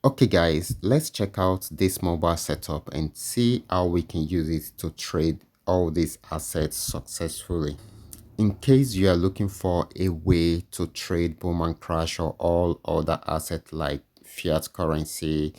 Okay guys, let's check out this mobile setup and see how we can use it to trade all these assets successfully. In case you are looking for a way to trade boom and crash or all other assets like fiat currency,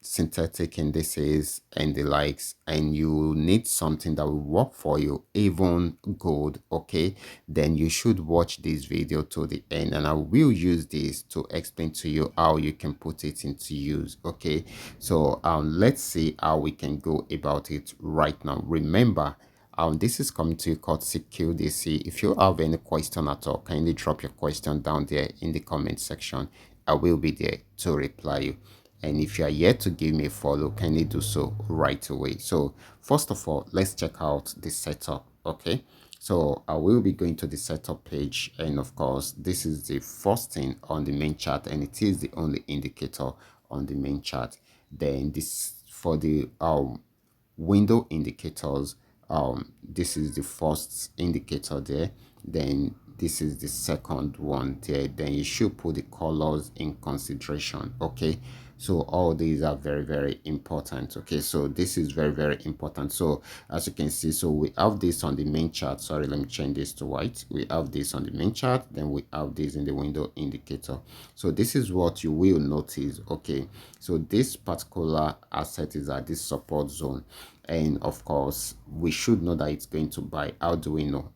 synthetic indices and the likes, and you need something that will work for you, even gold, okay, then you should watch this video to the end, and I will use this to explain to you how you can put it into use. Okay, so let's see how we can go about it right now. Remember, this is coming to you called CQDC. If you have any question at all, kindly drop your question down there in the comment section. I will be there to reply you. And if you are yet to give me a follow, kindly do so right away. So first of all, let's check out the setup. Okay, so I will be going to the setup page, and of course this is the first thing on the main chart, and it is the only indicator on the main chart. Then this for the window indicators, this is the first indicator there, then this is the second one there, then you should put the colors in consideration. Okay, so all these are very important. Okay, so this is very important. So as you can see, so we have this on the main chart. Sorry, let me change this to white. We have this on the main chart, then we have this in the window indicator. So this is what you will notice. Okay, so this particular asset is at this support zone, and of course we should know that it's going to buy. How do we know?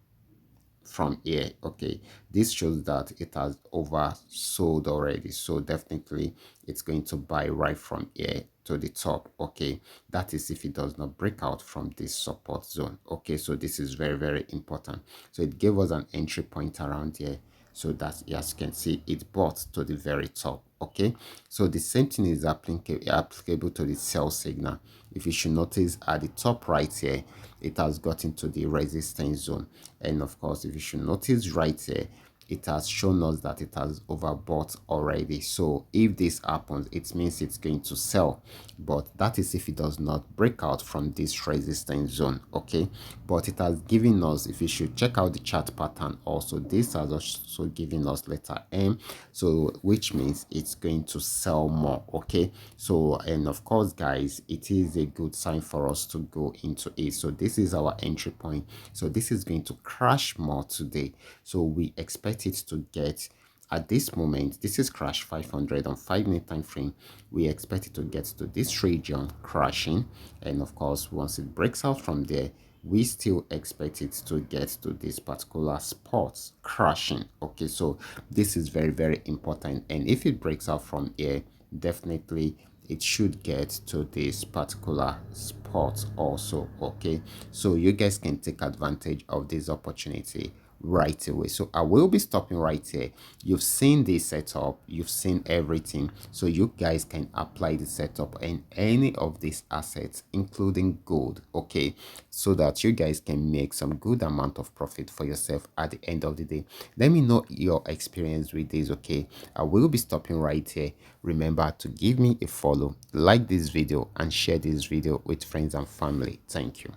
From here. Okay, this shows that it has oversold already, so definitely it's going to buy right from here to the top. Okay, that is if it does not break out from this support zone. Okay, so this is very important. So it gave us an entry point around here, so that, as you can see, it bought to the very top. Okay, so the same thing is applicable to the sell signal. If you should notice at the top right here, it has got into the resistance zone, and of course if you should notice right here, it has shown us that it has overbought already. So if this happens, it means it's going to sell, but that is if it does not break out from this resistance zone. Okay, but it has given us, if you should check out the chart pattern also, this has also given us letter M, so which means it's going to sell more. Okay, so, and of course guys, it is a good sign for us to go into it. So this is our entry point. So this is going to crash more today, so we expect it to get, at this moment, this is crash 500 on 5-minute time frame. We expect it to get to this region crashing, and of course once it breaks out from there, we still expect it to get to this particular spot crashing. Okay, so this is very important, and if it breaks out from here, definitely it should get to this particular spot also. Okay, so you guys can take advantage of this opportunity right away. So I will be stopping right here. You've seen this setup, you've seen everything, so you guys can apply the setup in any of these assets, including gold. Okay, so that you guys can make some good amount of profit for yourself at the end of the day. Let me know your experience with this. Okay, I will be stopping right here. Remember to give me a follow, like this video, and share this video with friends and family. Thank you.